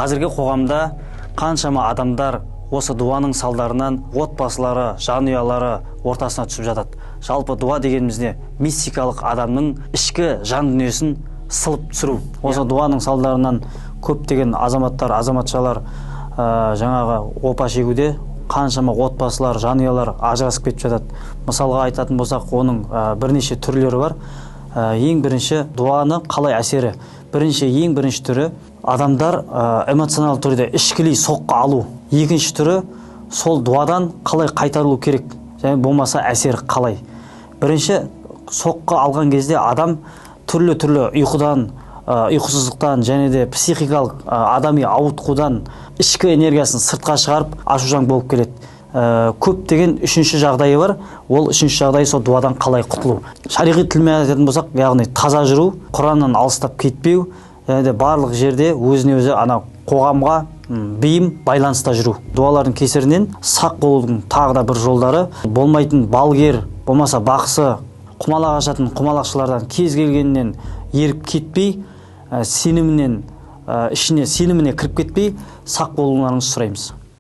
Қазіргі қоғамда қаншама адамдар осы дуаның салдарынан отбасылары, жанұялары ортасына түсіп жатады. Жалпы дуа дегеніміз не? Мистикалық адамның ішкі жан дүниесін сылып түсіру. Осы дуаның салдарынан көптеген азаматтар, азаматшалар жаңағы опа шегуде, қаншама отбасылар, жанұялар ажырасып кетіп жатады. Мысалға айтатын болсақ, оның бірнеше түрлері бар. Ең бірінші дуаны қалай әсері? Ең бірінші түрі адамдар эмоционал түрде ішкілей соққы алу. Екінші түрі сол дуадан қалай қайтарылу керек, және болмаса әсері қалай. Бірінші соққы алған кезде адам түрлі ұйқыдан, ұйқысыздықтан және де психикалық адами ауытқудан ішкі энергиясын сыртқа шығарып ашушаң болып келеді. Көптеген үшінші жағдайы бар. Ол үшінші жағдайы сол дуадан қалай құтылу. Шариғи тілмен айтатын болсақ, яғни таза жүру, Құраннан алыстап кетпеу, және де барлық жерде өзіне өзі қоғамға бейім байланыста жүру. Дуалардың кесірінен сақ болудың тағы да бір жолдары: болмайтын балгер, болмаса бақсы, құмалақ ашатын құмалақшылардан кез келгеннен еріп кетпей, сеніміне кіріп кетпей, сақ болуларыңызды сұраймыз.